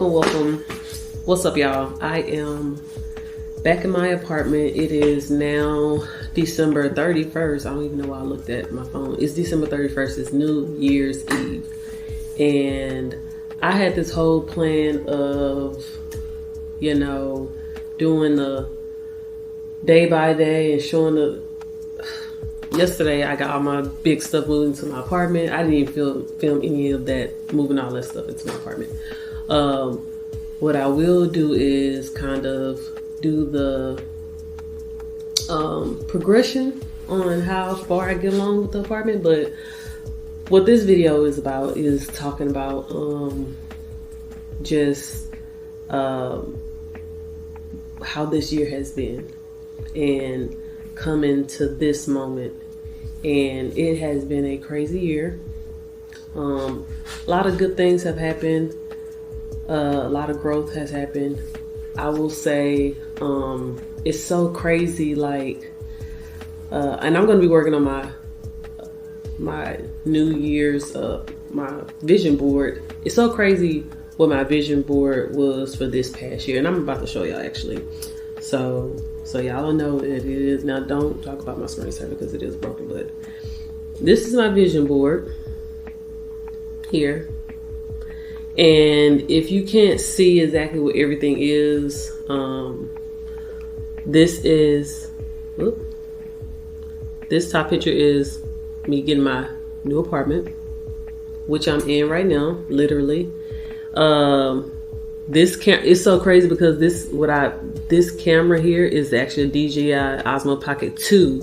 Welcome. What's up, y'all? I am back in my apartment. It is now December 31st. I don't even know why I looked at my phone. It's December 31st. It's New Year's Eve. And I had this whole plan of, doing the day by day and showing yesterday I got all my big stuff moved into my apartment. I didn't even film any of that, moving all that stuff into my apartment. What I will do is kind of do the progression on how far I get along with the apartment. But what this video is about is talking about how this year has been and coming to this moment. And it has been a crazy year. A lot of good things have happened. A lot of growth has happened. I will say it's so crazy, and I'm going to be working on my New Year's my vision board. It's so crazy what my vision board was for this past year, and I'm about to show y'all actually. So y'all know what it is. Now don't talk about my screensaver because it is broken, but this is my vision board here. And if you can't see exactly what everything is, this top picture is me getting my new apartment, which I'm in right now, literally. It's so crazy because this camera here is actually a DJI Osmo Pocket 2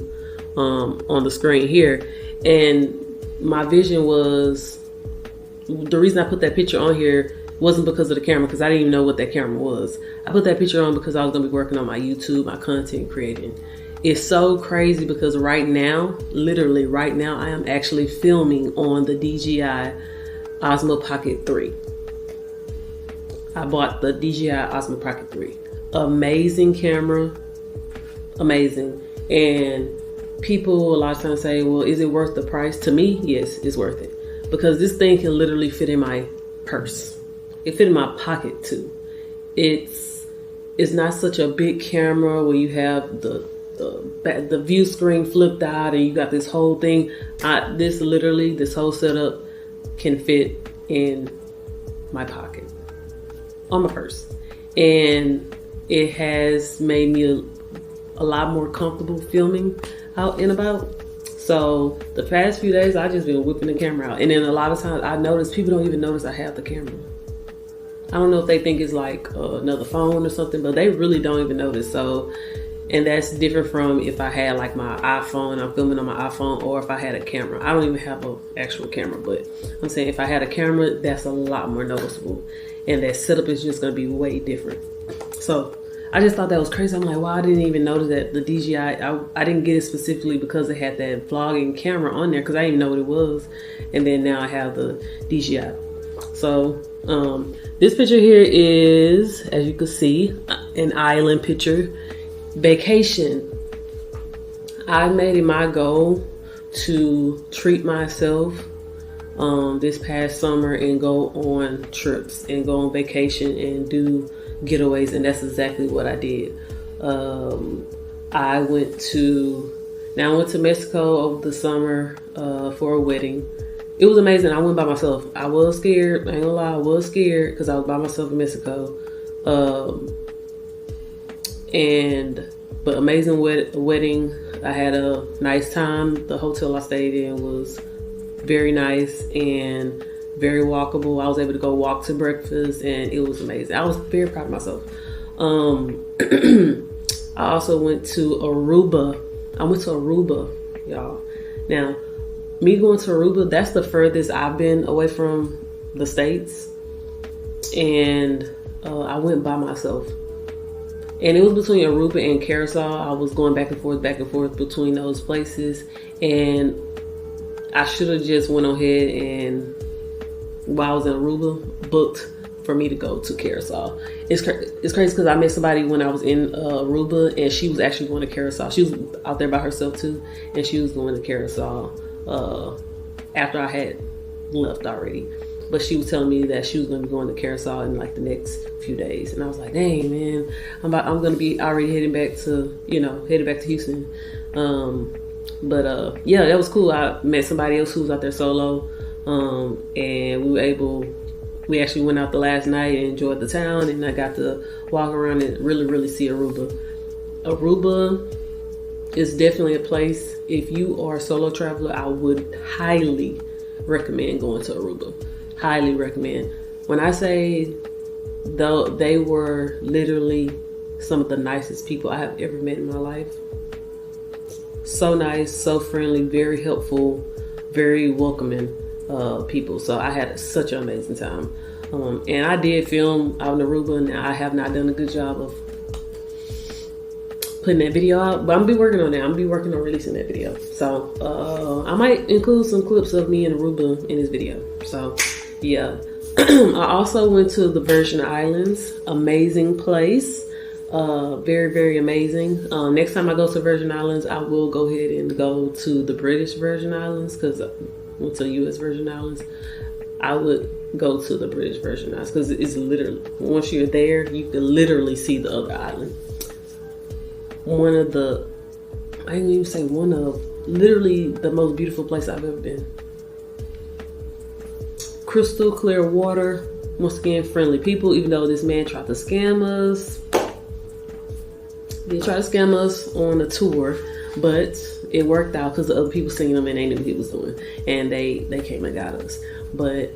on the screen here. And my vision was, the reason I put that picture on here wasn't because of the camera, because I didn't even know what that camera was. I put that picture on because I was going to be working on my YouTube, my content creating. It's so crazy because right now, literally right now, I am actually filming on the DJI Osmo Pocket 3. I bought the DJI Osmo Pocket 3. Amazing camera. Amazing. And people a lot of times say, well, is it worth the price? To me, yes, it's worth it. Because this thing can literally fit in my purse. It fit in my pocket too. It's not such a big camera where you have the view screen flipped out and you got this whole thing. This whole setup can fit in my pocket, on my purse. And it has made me a lot more comfortable filming out and about. So the past few days, I just been whipping the camera out. And then a lot of times I notice people don't even notice I have the camera. I don't know if they think it's like another phone or something, but they really don't even notice. So, and that's different from if I had like my iPhone, I'm filming on my iPhone, or if I had a camera. I don't even have an actual camera, but I'm saying if I had a camera, that's a lot more noticeable. And that setup is just going to be way different. So I just thought that was crazy. I'm like, wow, I didn't even notice that the DJI, I didn't get it specifically because it had that vlogging camera on there because I didn't know what it was. And then now I have the DJI. So this picture here is, as you can see, an island picture. Vacation. I made it my goal to treat myself this past summer and go on trips and go on vacation and do getaways, and that's exactly what I did. I went to Mexico over the summer for a wedding. It was amazing. I went by myself. I was scared. I ain't gonna lie, I was scared because I was by myself in Mexico. But amazing wedding. I had a nice time. The hotel I stayed in was very nice and very walkable. I was able to go walk to breakfast and it was amazing. I was very proud of myself. I also went to Aruba. Y'all. Now, me going to Aruba, that's the furthest I've been away from the States. And I went by myself. And it was between Aruba and Curacao. I was going back and forth between those places. And I should have just went ahead and, while I was in Aruba, booked for me to go to Curacao. It's crazy because I met somebody when I was in Aruba, and she was actually going to Curacao. She was out there by herself too, and she was going to Curacao after I had left already. but she was telling me that she was going to be going to Carousel in like the next few days, and I was like, dang man, I'm going to be already heading back to Houston. But yeah, that was cool. I met somebody else who was out there solo, and we actually went out the last night and enjoyed the town, and I got to walk around and really see Aruba. Aruba is definitely a place, if you are a solo traveler, I would highly recommend going to Aruba. Highly recommend. When I say, though, they were literally some of the nicest people I have ever met in my life. So nice, so friendly, very helpful, very welcoming people. So I had such an amazing time. And I did film out in Aruba, and I have not done a good job of putting that video out, but I'm gonna be working on that. I'm gonna be working on releasing that video. So I might include some clips of me in Aruba in this video. So yeah. I also went to the Virgin Islands. Amazing place. Very amazing. Next time I go to Virgin Islands, I will go ahead and go to the British Virgin Islands, because I went to US Virgin Islands. I would go to the British Virgin Islands because it's literally, once you're there, you can literally see the other island. Literally the most beautiful place I've ever been. Crystal clear water. Once again, friendly people, even though this man tried to scam us. They tried to scam us on a tour, but it worked out because the other people seen him and they knew what he was doing, and they came and got us. But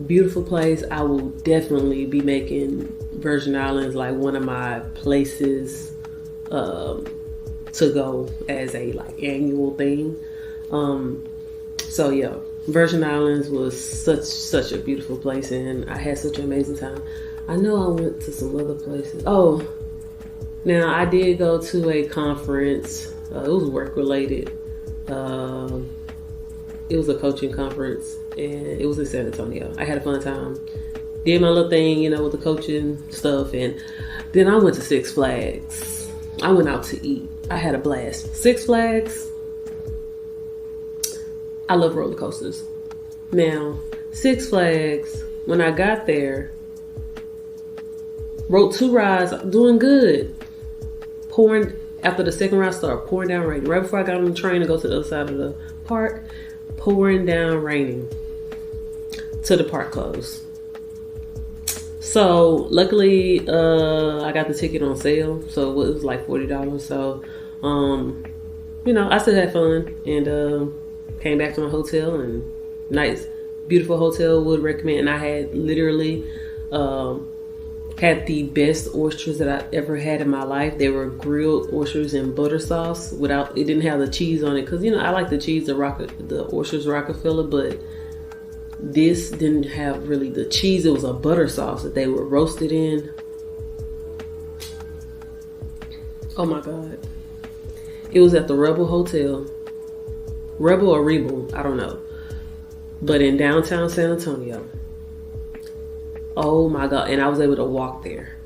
beautiful place. I will definitely be making Virgin Islands like one of my places to go as a like annual thing. So yeah, Virgin Islands was such a beautiful place, and I had such an amazing time. I know I went to some other places. Oh, now I did go to a conference. It was work related. It was a coaching conference, and it was in San Antonio. I had a fun time. Did my little thing, with the coaching stuff, and then I went to Six Flags. I went out to eat. I had a blast. Six Flags. I love roller coasters. Now, Six Flags, when I got there, rode 2 rides, doing good. After the second ride started pouring down raining. Right before I got on the train to go to the other side of the park, pouring down raining till the park closed. So luckily, I got the ticket on sale, so it was like $40. So, I still had fun, and came back to my hotel, and nice, beautiful hotel. Would recommend. And I had literally had the best oysters that I ever had in my life. They were grilled oysters in butter sauce. It didn't have the cheese on it, because I like the cheese, the oysters Rockefeller, but this didn't have really the cheese. It was a butter sauce that they were roasted in. Oh my God. It was at the Rebel Hotel. Rebel or Rebel, I don't know. But in downtown San Antonio. Oh my God. And I was able to walk there.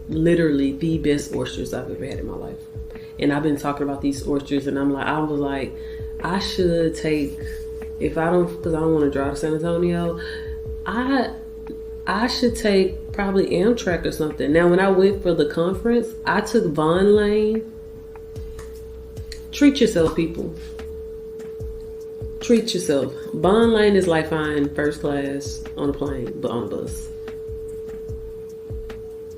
Literally the best oysters I've ever had in my life. And I've been talking about these oysters, and I was like, I should take, because I don't want to drive to San Antonio, I should take probably Amtrak or something. Now, when I went for the conference, I took Vaughn Lane. Treat yourself, people. Treat yourself. Vaughn Lane is like flying first class on a plane, but on a bus.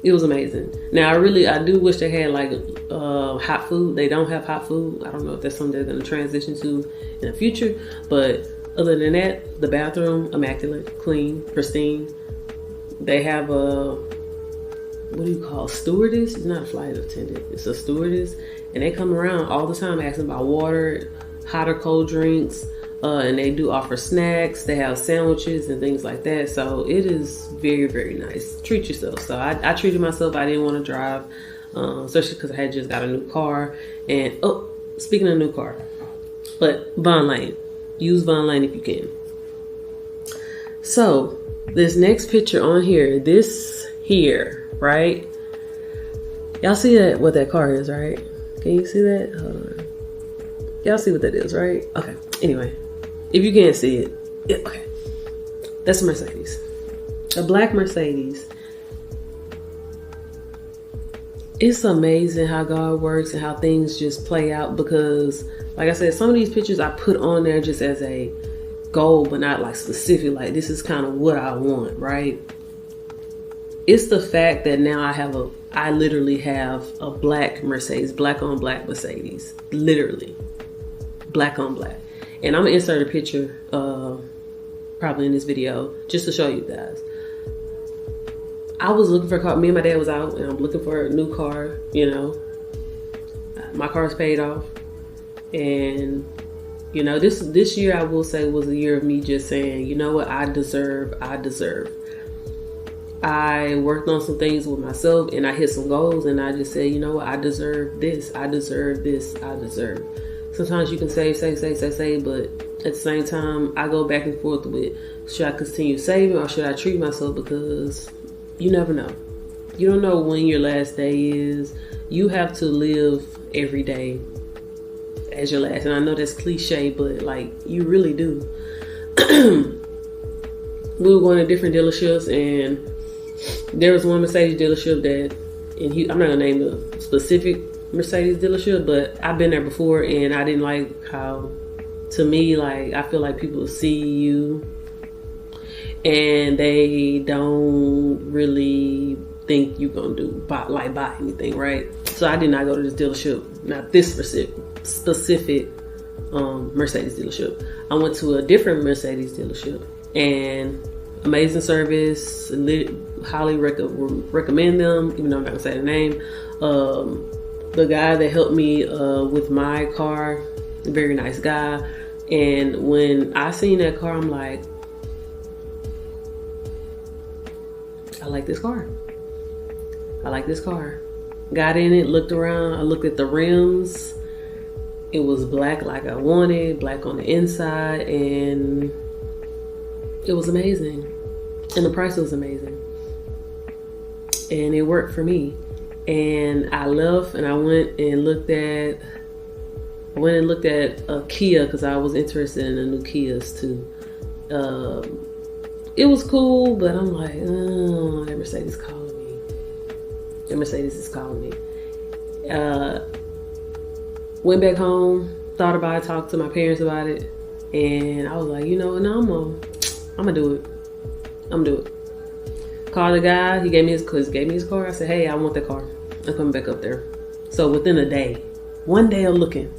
It was amazing. Now, I do wish they had like hot food. They don't have hot food. I don't know if that's something they're going to transition to in the future. But other than that, the bathroom, immaculate, clean, pristine. They have stewardess? It's not a flight attendant. It's a stewardess. And they come around all the time asking about water, hot or cold drinks. And they do offer snacks. They have sandwiches and things like that. So it is very, very nice. Treat yourself. So I treated myself. I didn't want to drive, especially because I had just got a new car. And speaking of new car, but Vaughn Lane, use Vaughn Lane if you can. So this next picture on here, right? Y'all see what that car is, right? Can you see that? Hold on. Y'all see what that is, right? Okay. Anyway. If you can't see it, okay. That's a Mercedes. A black Mercedes. It's amazing how God works and how things just play out, because like I said, some of these pictures I put on there just as a goal, but not like specific, like this is kind of what I want, right? It's the fact that now I literally have a black Mercedes, black on black Mercedes, literally black on black. And I'm gonna insert a picture probably in this video just to show you guys. I was looking for a car. Me and my dad was out, and I'm looking for a new car. You know, my car's paid off, and you know, this year I will say was a year of me just saying, you know what, I deserve. I worked on some things with myself, and I hit some goals, and I just said, you know what, I deserve this. I deserve this. I deserve. Sometimes you can say, but at the same time, I go back and forth with, should I continue saving or should I treat myself? Because you never know. You don't know when your last day is. You have to live every day as your last. And I know that's cliche, but like, you really do. We were going to different dealerships, and there was one Mercedes dealership that, and I'm not gonna name the specific Mercedes dealership, but I've been there before, and I didn't like how, to me, like, I feel like people see you and they don't really think you gonna buy anything, right? So I did not go to this dealership, not this specific Mercedes dealership. I went to a different Mercedes dealership, and amazing service. Highly recommend them, even though I'm not gonna say the name. The guy that helped me with my car, very nice guy. And when I seen that car, I'm like, I like this car. I like this car. Got in it, looked around, I looked at the rims. It was black like I wanted, black on the inside, and it was amazing. And the price was amazing. And it worked for me. And I left, and I went and looked at a Kia, because I was interested in the new Kias too. It was cool, but I'm like, oh, that Mercedes calling me. That Mercedes is calling me. Went back home, thought about it, talked to my parents about it, and I was like, you know what, no, I'm gonna do it. I'm gonna do it. Called the guy, he gave me his car. I said, hey, I want that car. I'm coming back up there. So within a day, one day of looking,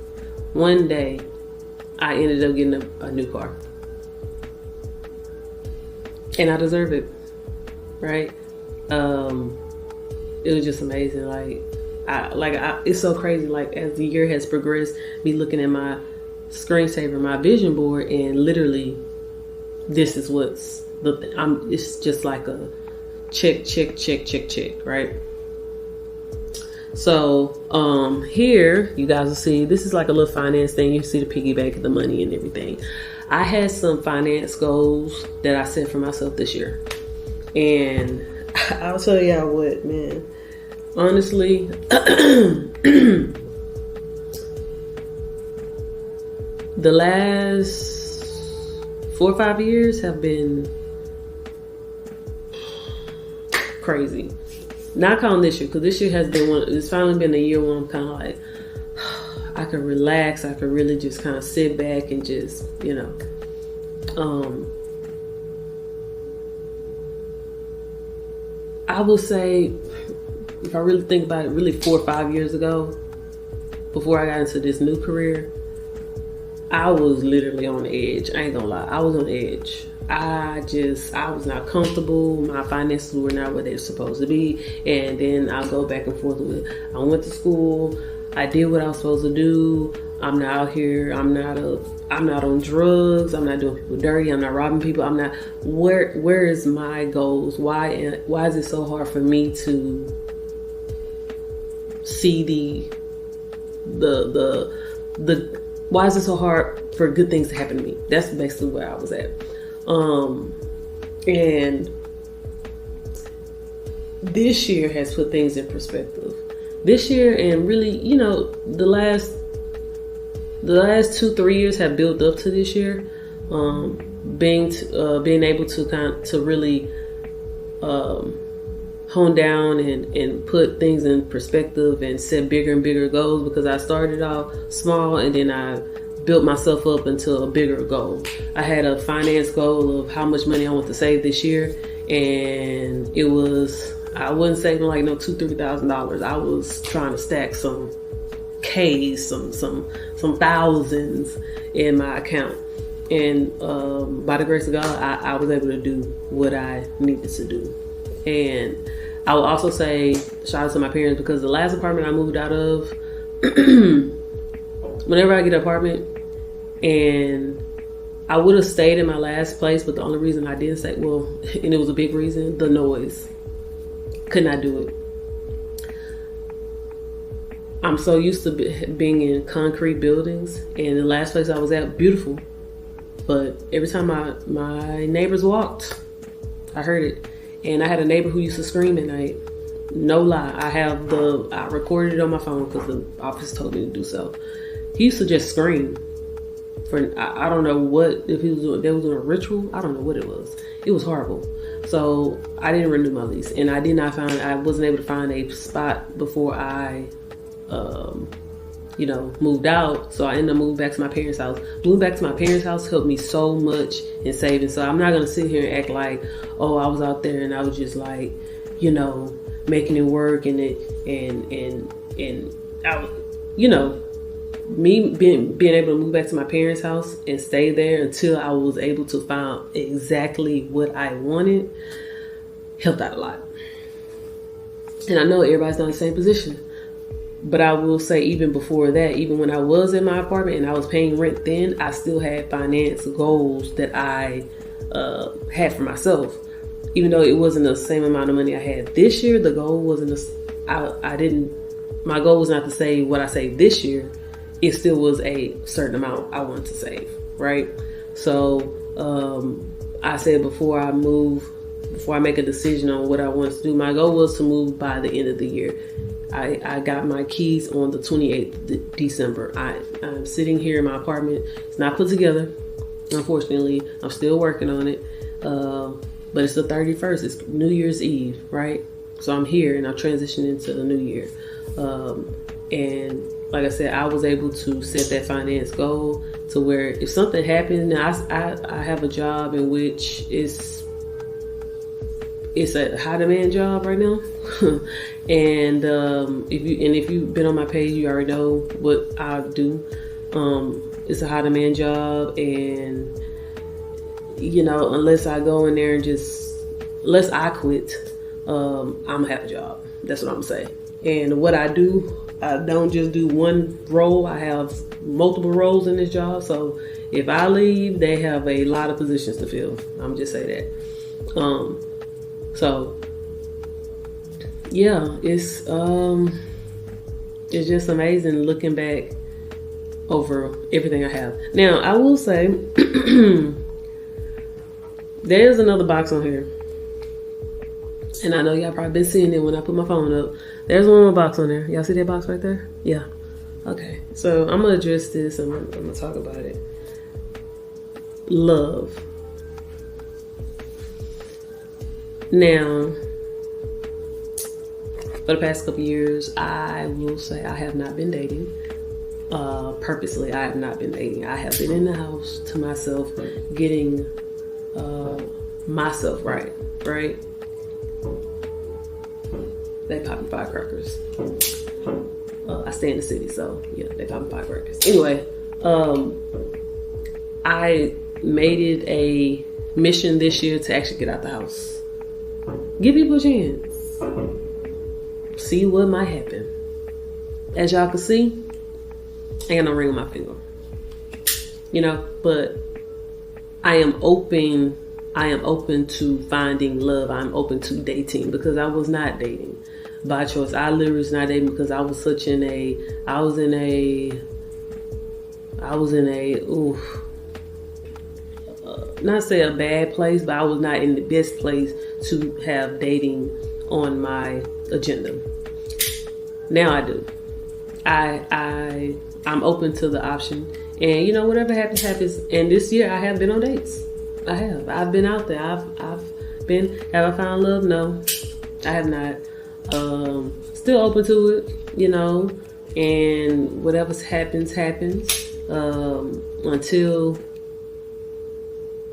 one day, I ended up getting a new car. And I deserve it, right? It was just amazing. It's so crazy. Like, as the year has progressed, me looking at my screensaver, my vision board, and literally, this is what's it's just like a check, right? So, here, you guys will see, this is like a little finance thing. You see the piggy bank of the money and everything. I had some finance goals that I set for myself this year. And I'll tell y'all what, man. Honestly, the last 4 or 5 years have been crazy. Not counting this year, because this year has been it's finally been a year where I'm kind of like, I can relax. I can really just kind of sit back and just, you know, I will say, if I really think about it, really 4 or 5 years ago, before I got into this new career, I was literally on the edge. I ain't gonna lie. I was on the edge. I was not comfortable. My finances were not what they're supposed to be. And then I'll go back and forth with, I went to school. I did what I was supposed to do. I'm not out here. I'm not on drugs. I'm not doing people dirty. I'm not robbing people. I'm not, where is my goals? Why is it so hard for me to see why is it so hard for good things to happen to me? That's basically where I was at. And this year has put things in perspective. This year, and really, you know, the last 2-3 years have built up to this year. being able to really hone down and put things in perspective and set bigger and bigger goals, because I started off small and then I built myself up into a bigger goal. I had a finance goal of how much money I want to save this year, and it was, I wasn't saving like no $2,000-$3,000. I was trying to stack some K's, some thousands in my account. And by the grace of God, I was able to do what I needed to do. And I will also say shout out to my parents, because the last apartment I moved out of, whenever I get an apartment, and I would have stayed in my last place, but the only reason I didn't stay, well, and it was a big reason, the noise. Could not do it. I'm so used to being in concrete buildings, and the last place I was at, beautiful, but every time my neighbors walked, I heard it. And I had a neighbor who used to scream at night. No lie. I recorded it on my phone because the office told me to do so. He used to just scream. I don't know what, if they was doing a ritual. I don't know what it was. It was horrible. So I didn't renew my lease, and I wasn't able to find a spot before I moved out. So I ended up moving back to my parents' house. Moving back to my parents' house helped me so much in saving. So I'm not going to sit here and act like, oh, I was out there and I was just like, making it work and I, me being able to move back to my parents' house and stay there until I was able to find exactly what I wanted helped out a lot. And I know everybody's not in the same position. But I will say, even before that, even when I was in my apartment and I was paying rent then, I still had finance goals that I had for myself. Even though it wasn't the same amount of money I had this year, the goal wasn't, my goal was not to save what I saved this year. It still was a certain amount I wanted to save, right? So I said before I make a decision on what I want to do, my goal was to move by the end of the year. I got my keys on the 28th of December. I'm sitting here in my apartment. It's not put together, unfortunately. I'm still working on it. But it's the 31st. It's New Year's Eve, right? So I'm here and I'm transitioning into the new year. And like I said, I was able to set that finance goal to where if something happened, I have a job in which it's a high demand job right now. And if you've been on my page, you already know what I do. It's a high demand job, and unless I go in there and unless I quit, I'm gonna have a job. That's what I'm saying. And what I do, I don't just do one role. I have multiple roles in this job. So if I leave, they have a lot of positions to fill. I'm just say that. So yeah, it's just amazing looking back over everything I have. Now, I will say there's another box on here, and I know y'all probably been seeing it when I put my phone up. There's one more box on there. Y'all see that box right there? Yeah. Okay. So I'm gonna address this. I'm gonna talk about it. Love. Now, for the past couple years, I will say I have not been dating. Purposely, I have not been dating. I have been in the house to myself, getting myself right? They popping firecrackers. I stay in the city, so yeah, they popping firecrackers. Anyway, I made it a mission this year to actually get out the house. Give people a chance. See what might happen. As y'all can see, I ain't got no ring on my finger. But I am open to finding love. I'm open to dating, because I was not dating by choice. I literally was not dating because I was in a not say a bad place, but I was not in the best place to have dating on my agenda. Now I do. I'm open to the option. And you know, whatever happens, happens. And this year I have been on dates. I've been out there. I've been, have I found love? No, I have not. Still open to it, you know, and whatever happens, happens. Until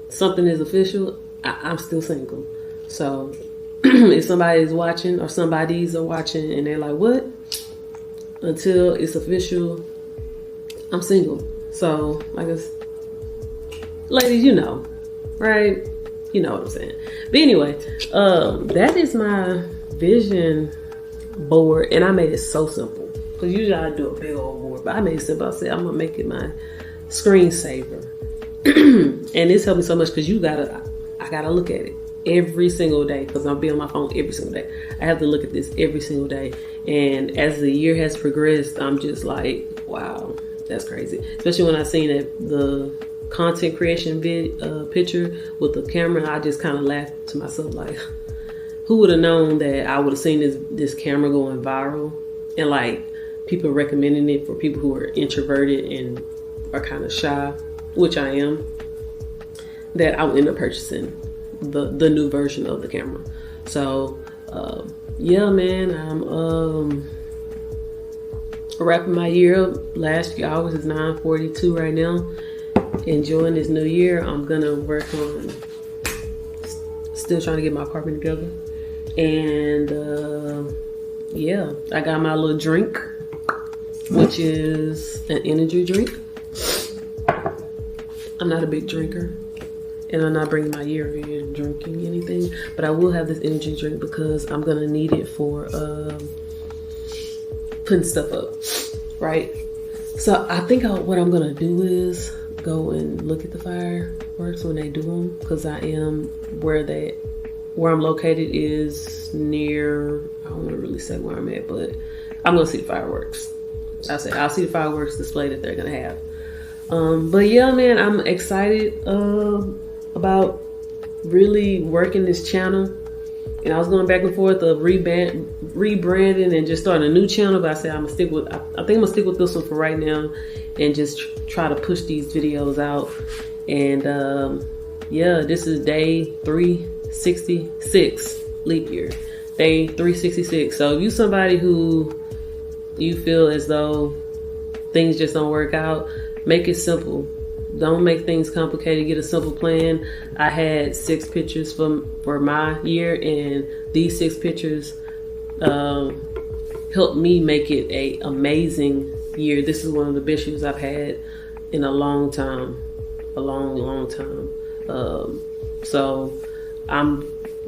something is official, I'm still single. So if somebody is watching, or somebody's are watching, and they're like, what? Until it's official, I'm single. So, like, ladies, you know, right? You know what I'm saying. But anyway, that is my vision board, and I made it so simple. Because usually I do a big old board, but I made it simple. I said I'm gonna make it my screensaver, and it's helped me so much because I gotta look at it every single day because I'll be on my phone every single day. I have to look at this every single day, and as the year has progressed, I'm just like, wow, that's crazy. Especially when I seen the content creation picture with the camera, I just kind of laughed to myself like, who would have known that I would have seen this camera going viral, and like people recommending it for people who are introverted and are kind of shy, which I am, that I would end up purchasing the new version of the camera. So yeah, man, I'm wrapping my year up. Last few hours is 9:42 right now. Enjoying this new year. I'm gonna work on still trying to get my apartment together. And yeah, I got my little drink, which is an energy drink. I'm not a big drinker, and I'm not bringing my year in drinking anything, but I will have this energy drink because I'm gonna need it for putting stuff up, right? So I think what I'm gonna do is go and look at the fireworks when they do them, because I am where I'm located is near, I don't want to really say where I'm at, but I'm gonna see the fireworks. I'll see the fireworks display that they're gonna have. But yeah, man, I'm excited about really working this channel. And I was going back and forth of rebranding and just starting a new channel, but I said I think I'm gonna stick with this one for right now and just try to push these videos out. And yeah, this is day 366, leap year, day 366. So if you somebody who you feel as though things just don't work out, make it simple. Don't make things complicated. Get a simple plan. I had 6 pictures for my year, and these 6 pictures helped me make it an amazing year. This is one of the best years I've had in a long time, long time. So I'm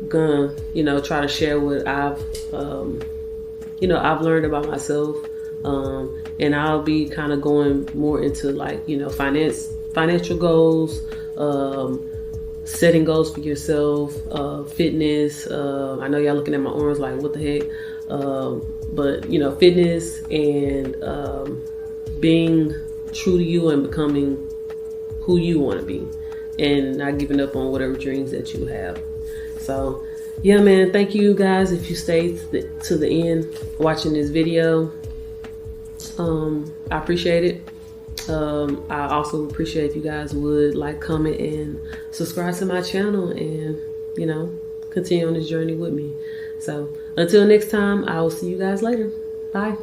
gonna, try to share what I've learned about myself, and I'll be kind of going more into like, financial goals, setting goals for yourself, fitness. I know y'all looking at my arms like, what the heck? But fitness and being true to you and becoming who you want to be, and not giving up on whatever dreams that you have. So yeah, man, thank you guys if you stayed to the end watching this video. I appreciate it. I also appreciate if you guys would like, comment, and subscribe to my channel, and continue on this journey with me. So until next time, I will see you guys later. Bye.